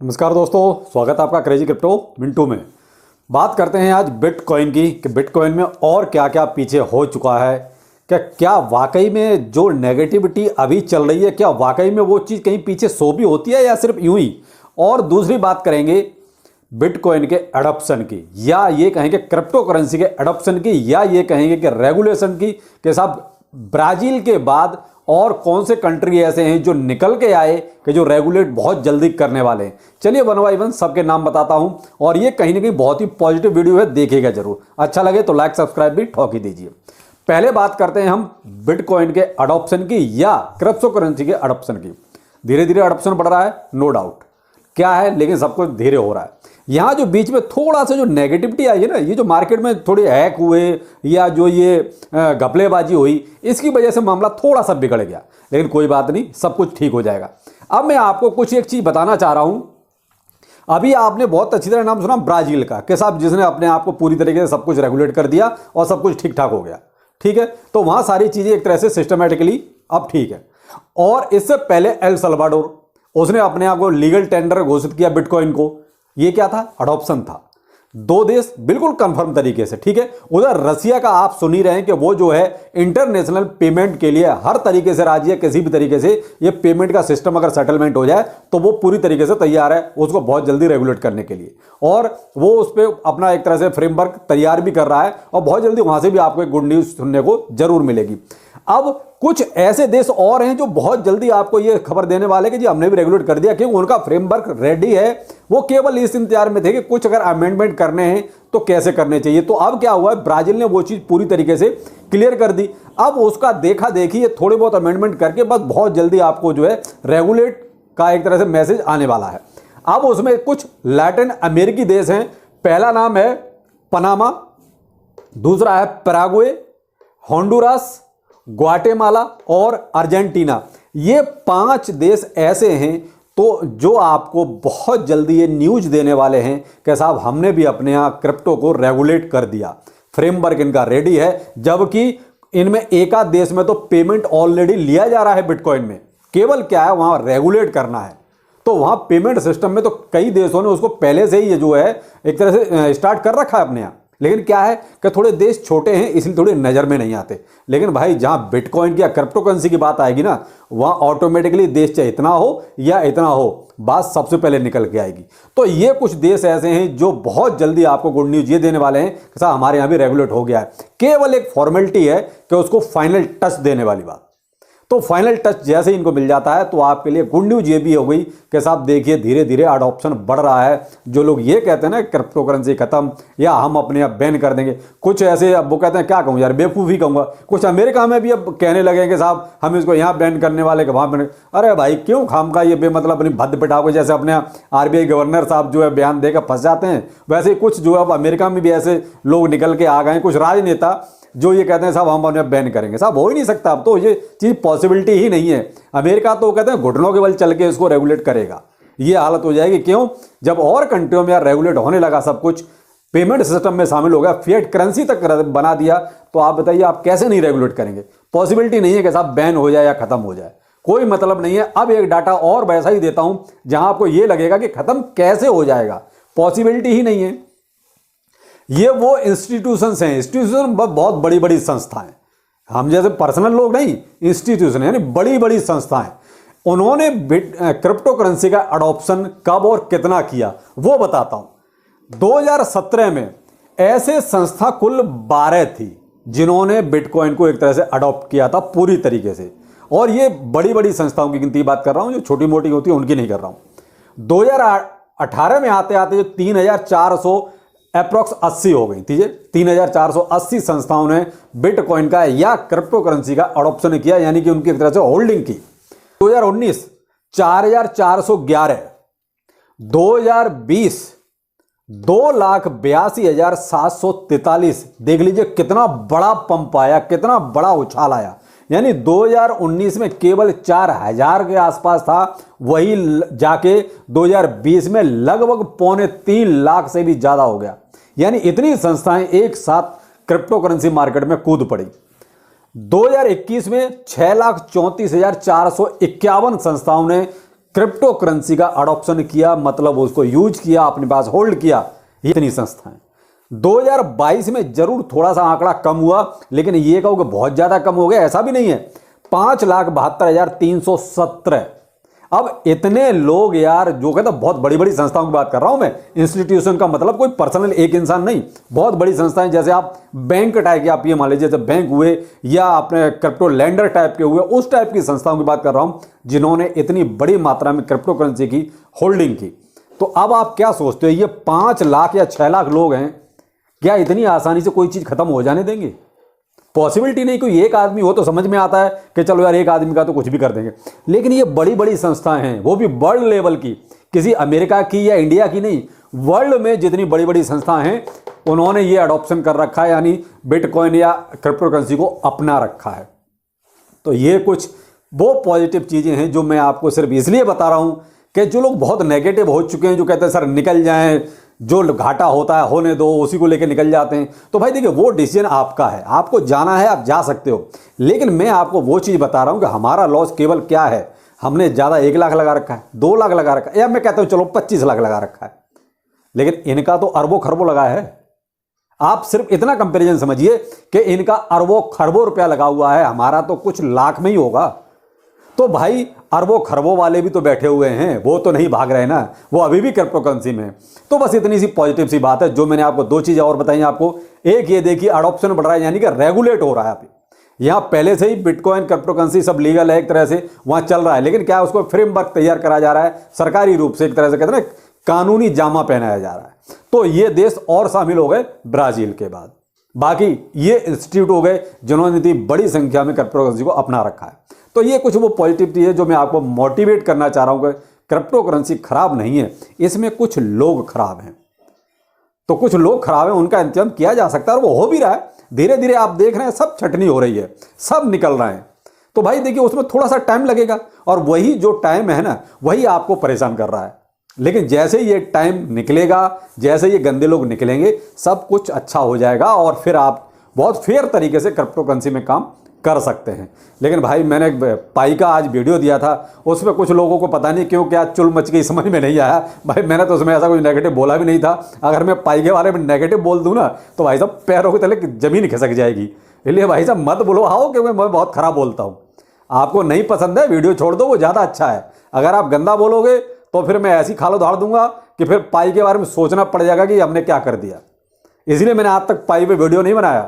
नमस्कार दोस्तों, स्वागत है आपका क्रेजी क्रिप्टो मिंटू में। बात करते हैं आज बिटकॉइन की कि बिटकॉइन में और क्या क्या पीछे हो चुका है। क्या वाकई में जो नेगेटिविटी अभी चल रही है, क्या वाकई में वो चीज़ कहीं पीछे सो भी होती है या सिर्फ यूं ही। और दूसरी बात करेंगे बिटकॉइन के एडॉप्शन की, या ये कहेंगे क्रिप्टो करेंसी के एडॉप्शन की, या ये कहेंगे कि रेगुलेशन की के साथ ब्राज़ील के बाद और कौन से कंट्री ऐसे हैं जो निकल के आए कि जो रेगुलेट बहुत जल्दी करने वाले हैं। चलिए वन बाय वन सबके नाम बताता हूं, और ये कहीं ना कहीं बहुत ही पॉजिटिव वीडियो है, देखिएगा जरूर। अच्छा लगे तो लाइक सब्सक्राइब भी ठोक ही दीजिए। पहले बात करते हैं हम बिटकॉइन के अडॉप्शन की या क्रिप्टो करेंसी के अडॉप्शन की। धीरे धीरे अडॉप्शन बढ़ रहा है, नो डाउट क्या है, लेकिन सब कुछ धीरे हो रहा है। यहाँ जो बीच में थोड़ा सा जो नेगेटिविटी आई है ना, ये जो मार्केट में थोड़े हैक हुए या जो ये घपलेबाजी हुई, इसकी वजह से मामला थोड़ा सा बिगड़ गया, लेकिन कोई बात नहीं, सब कुछ ठीक हो जाएगा। अब मैं आपको कुछ एक चीज़ बताना चाह रहा हूँ। अभी आपने बहुत अच्छी तरह नाम सुना ब्राज़ील का, कि साहब जिसने अपने आप को पूरी तरीके से सब कुछ रेगुलेट कर दिया और सब कुछ ठीक ठाक हो गया। ठीक है, तो वहाँ सारी चीज़ें एक तरह से सिस्टमेटिकली अब ठीक है। और इससे पहले एल सल्वाडोर, उसने अपने आप को लीगल टेंडर घोषित किया बिटकॉइन को। ये क्या था? अडॉप्शन था। दो देश बिल्कुल कंफर्म तरीके से। ठीक है, उधर रसिया का आप सुन ही रहे हैं कि वो जो है इंटरनेशनल पेमेंट के लिए हर तरीके से राजी है। किसी भी तरीके से ये पेमेंट का सिस्टम अगर सेटलमेंट हो जाए तो वो पूरी तरीके से तैयार है उसको बहुत जल्दी रेगुलेट करने के लिए, और वो उस पर अपना एक तरह से फ्रेमवर्क तैयार भी कर रहा है, और बहुत जल्दी वहां से भी आपको एक गुड न्यूज सुनने को जरूर मिलेगी। अब कुछ ऐसे देश और हैं जो बहुत जल्दी आपको ये खबर देने वाले कि जी हमने भी रेगुलेट कर दिया, क्योंकि उनका फ्रेमवर्क रेडी है। वो केवल इस इंतजार में थे कि कुछ अगर अमेंडमेंट करने हैं तो कैसे करने चाहिए। तो अब क्या हुआ है, ब्राजील ने वो चीज़ पूरी तरीके से क्लियर कर दी। अब उसका देखा देखी थोड़े बहुत अमेंडमेंट करके बस बहुत जल्दी आपको जो है रेगुलेट का एक तरह से मैसेज आने वाला है। अब उसमें कुछ लैटिन अमेरिकी देश हैं। पहला नाम है पनामा, दूसरा है पैराग्वे, होंडुरास, ग्वाटेमाला और अर्जेंटीना। ये 5 देश ऐसे हैं तो जो आपको बहुत जल्दी ये न्यूज देने वाले हैं कि साहब हमने भी अपने यहाँ क्रिप्टो को रेगुलेट कर दिया, फ्रेमवर्क इनका रेडी है। जबकि इनमें एक आध देश में तो पेमेंट ऑलरेडी लिया जा रहा है बिटकॉइन में, केवल क्या है वहाँ रेगुलेट करना है। तो वहाँ पेमेंट सिस्टम में तो कई देशों ने उसको पहले से ही ये जो है एक तरह से स्टार्ट कर रखा है अपने यहाँ। लेकिन क्या है कि थोड़े देश छोटे हैं इसलिए थोड़ी नज़र में नहीं आते। लेकिन भाई जहाँ बिटकॉइन की या क्रिप्टो करेंसी की बात आएगी ना, वहाँ ऑटोमेटिकली देश चाहे इतना हो या इतना हो, बात सबसे पहले निकल के आएगी। तो ये कुछ देश ऐसे हैं जो बहुत जल्दी आपको गुड न्यूज़ ये देने वाले हैं कि साहब हमारे यहाँ भी रेगुलेट हो गया है। केवल एक फॉर्मेलिटी है कि उसको फाइनल टच देने वाली बात। तो फाइनल टच जैसे ही इनको मिल जाता है तो आपके लिए गुड न्यूज ये भी हो गई कि साहब देखिए धीरे धीरे अडॉप्शन बढ़ रहा है। जो लोग ये कहते हैं ना क्रिप्टो करेंसी खत्म या हम अपने आप बैन कर देंगे, कुछ ऐसे अब वो कहते हैं, क्या कहूँ यार, बेवकूफ़ी कहूँगा, कुछ अमेरिका में भी अब कहने लगे कि साहब हम इसको यहाँ बैन करने वाले कि वहाँ बैन। अरे भाई क्यों खामखा ये बेमतलब अपनी भद्द पिटाओ के, जैसे अपने आरबीआई गवर्नर साहब जो है बयान देकर फंस जाते हैं, वैसे ही कुछ जो है अब अमेरिका में भी ऐसे लोग निकल के आ गए, कुछ राजनेता जो ये कहते हैं साहब हम अपने बैन करेंगे। साहब हो ही नहीं सकता, अब तो ये चीज़ पॉसिबिलिटी ही नहीं है। अमेरिका तो कहते हैं घुटनों के बल चल के इसको रेगुलेट करेगा। ये हालत हो जाएगी। क्यों? जब और कंट्रियों में यार रेगुलेट होने लगा, सब कुछ पेमेंट सिस्टम में शामिल हो गया, फिएट करेंसी तक बना दिया, तो आप बताइए आप कैसे नहीं रेगुलेट करेंगे? पॉसिबिलिटी नहीं है कि साहब बैन हो जाए या खत्म हो जाए, कोई मतलब नहीं है। अब एक डाटा और वैसा ही देता हूं जहां आपको ये लगेगा कि खत्म कैसे हो जाएगा, पॉसिबिलिटी ही नहीं है। ये वो इंस्टीट्यूशंस हैं, इंस्टीट्यूशन बहुत बड़ी बड़ी संस्थाएं, हम जैसे पर्सनल लोग नहीं, इंस्टीट्यूशन यानी बड़ी बड़ी संस्थाएं। उन्होंने क्रिप्टो करेंसी का अडॉप्शन कब और कितना किया वो बताता हूं। 2017 में ऐसे संस्था कुल 12 थी जिन्होंने बिटकॉइन को एक तरह से अडॉप्ट किया था पूरी तरीके से। और ये बड़ी बड़ी संस्थाओं की गिनती बात कर रहा हूं, जो छोटी मोटी होती है उनकी नहीं कर रहा हूं। 2018 में आते आते जो 3400 अप्रॉक्स 80 हो गई थी, 3480 संस्थाओं ने बिटकॉइन का या क्रिप्टो करेंसी का अडॉप्शन किया, यानी कि उनकी एक तरह से होल्डिंग की। 2019 4411, 2020 2,82,743। देख लीजिए कितना बड़ा पंप आया, कितना बड़ा उछाल आया। यानी 2019 में केवल 4000 के आसपास था, वही जाके 2020 में लगभग 2.25 लाख से भी ज्यादा हो गया। यानी इतनी संस्थाएं एक साथ क्रिप्टो करेंसी मार्केट में कूद पड़ी। 2021 में 6,34,451 संस्थाओं ने क्रिप्टो करेंसी का अडॉप्शन किया, मतलब उसको यूज किया, अपने पास होल्ड किया, ये इतनी संस्थाएं। 2022 में जरूर थोड़ा सा आंकड़ा कम हुआ, लेकिन ये कहो कि बहुत ज्यादा कम हो गया, ऐसा भी नहीं है। 5,72,317। अब इतने लोग यार, जो कहते बहुत बड़ी बड़ी संस्थाओं की बात कर रहा हूं मैं, इंस्टीट्यूशन का मतलब कोई पर्सनल एक इंसान नहीं, बहुत बड़ी संस्थाएं, जैसे आप बैंक टाइप के, आप ये मान लीजिए जैसे बैंक हुए या अपने क्रिप्टो लैंडर टाइप के हुए, उस टाइप की संस्थाओं की बात कर रहा हूं जिन्होंने इतनी बड़ी मात्रा में क्रिप्टो करेंसी की होल्डिंग की। तो अब आप क्या सोचते हो, ये 5 लाख या 6 लाख लोग हैं, क्या इतनी आसानी से कोई चीज खत्म हो जाने देंगे? पॉसिबिलिटी नहीं। कोई एक आदमी हो तो समझ में आता है कि चलो यार एक आदमी का तो कुछ भी कर देंगे, लेकिन ये बड़ी बड़ी संस्थाएं हैं, वो भी वर्ल्ड लेवल की, किसी अमेरिका की या इंडिया की नहीं, वर्ल्ड में जितनी बड़ी बड़ी संस्थाएं हैं उन्होंने ये अडॉप्शन कर रखा है, यानी बिटकॉइन या क्रिप्टो करेंसी को अपना रखा है। तो ये कुछ वो पॉजिटिव चीजें हैं जो मैं आपको सिर्फ इसलिए बता रहा हूं कि जो लोग बहुत नेगेटिव हो चुके हैं, जो कहते हैं सर निकल जाएं, जो घाटा होता है होने दो, उसी को लेकर निकल जाते हैं, तो भाई देखिए वो डिसीजन आपका है, आपको जाना है आप जा सकते हो, लेकिन मैं आपको वो चीज़ बता रहा हूं कि हमारा लॉस केवल क्या है, हमने ज़्यादा 1 लाख लगा रखा है, 2 लाख लगा रखा है, या मैं कहता हूं चलो 25 लाख लगा रखा है, लेकिन इनका तो अरबों खरबों लगा है। आप सिर्फ इतना कंपेरिजन समझिए कि इनका अरबों खरबों रुपया लगा हुआ है, हमारा तो कुछ लाख में ही होगा। तो भाई अरबों खरबों वाले भी तो बैठे हुए हैं, वो तो नहीं भाग रहे ना, वो अभी भी क्रिप्टो करेंसी में। तो बस इतनी सी पॉजिटिव सी बात है जो मैंने आपको 2 चीजें और बताई आपको। एक ये देखिए अडॉप्शन बढ़ रहा है, यानी कि रेगुलेट हो रहा है। अभी यहाँ पहले से ही बिटकॉइन क्रिप्टो करेंसी सब लीगल है, एक तरह से वहां चल रहा है, लेकिन क्या उसको फ्रेमवर्क तैयार करा जा रहा है सरकारी रूप से, एक तरह से कहते हैं ना कानूनी जामा पहनाया जा रहा है। तो ये देश और शामिल हो गए ब्राजील के बाद, बाकी ये इंस्टीट्यूट हो गए जिन्होंने इतनी बड़ी संख्या में क्रिप्टो करेंसी को अपना रखा है। तो ये कुछ वो पॉजिटिव चीज़ है जो मैं आपको मोटिवेट करना चाह रहा हूं कि क्रिप्टो करेंसी खराब नहीं है, इसमें कुछ लोग खराब हैं। तो कुछ लोग खराब हैं, उनका इंतजाम किया जा सकता है और वो हो भी रहा है। धीरे धीरे आप देख रहे हैं सब छटनी हो रही है, सब निकल रहे हैं। तो भाई देखिए उसमें थोड़ा सा टाइम लगेगा, और वही जो टाइम है ना, वही आपको परेशान कर रहा है। लेकिन जैसे ये टाइम निकलेगा, जैसे ये गंदे लोग निकलेंगे, सब कुछ अच्छा हो जाएगा और फिर आप बहुत फेयर तरीके से क्रिप्टो करेंसी में काम कर सकते हैं। लेकिन भाई मैंने पाई का आज वीडियो दिया था, उसमें कुछ लोगों को पता नहीं क्यों क्या चुल मच गई, समझ में नहीं आया। भाई मैंने तो उसमें ऐसा कुछ नेगेटिव बोला भी नहीं था। अगर मैं पाई के बारे में नेगेटिव बोल दूं ना तो भाई साहब पैरों के तले जमीन खिसक जाएगी। इसलिए भाई साहब मत बोलो आओ कि मैं बहुत खराब बोलता हूँ। आपको नहीं पसंद है वीडियो छोड़ दो, वो ज़्यादा अच्छा है। अगर आप गंदा बोलोगे तो फिर मैं ऐसी खाल उधार दूंगा कि फिर पाई के बारे में सोचना पड़ जाएगा कि हमने क्या कर दिया। इसलिए मैंने आज तक पाई पे वीडियो नहीं बनाया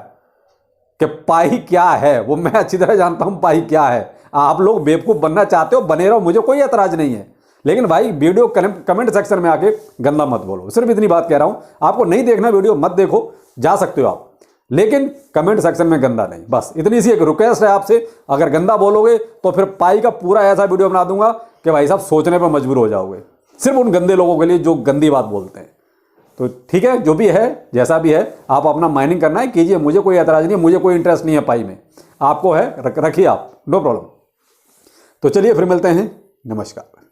कि पाई क्या है, वो मैं अच्छी तरह जानता हूं पाई क्या है। आप लोग बेवकूफ़ बनना चाहते हो, बने रहो, मुझे कोई एतराज नहीं है, लेकिन भाई वीडियो कमेंट सेक्शन में आके गंदा मत बोलो। सिर्फ इतनी बात कह रहा हूं, आपको नहीं देखना वीडियो मत देखो, जा सकते हो आप, लेकिन कमेंट सेक्शन में गंदा नहीं। बस इतनी सी एक रिक्वेस्ट है आपसे, अगर गंदा बोलोगे तो फिर पाई का पूरा ऐसा वीडियो बना दूंगा कि भाई साहब सोचने पर मजबूर हो जाओगे, सिर्फ उन गंदे लोगों के लिए जो गंदी बात बोलते हैं। तो ठीक है, जो भी है जैसा भी है आप अपना माइनिंग करना है कीजिए, मुझे कोई एतराज नहीं है, मुझे कोई इंटरेस्ट नहीं है पाई में। आपको है रखिए आप, नो प्रॉब्लम। तो चलिए फिर मिलते हैं, नमस्कार।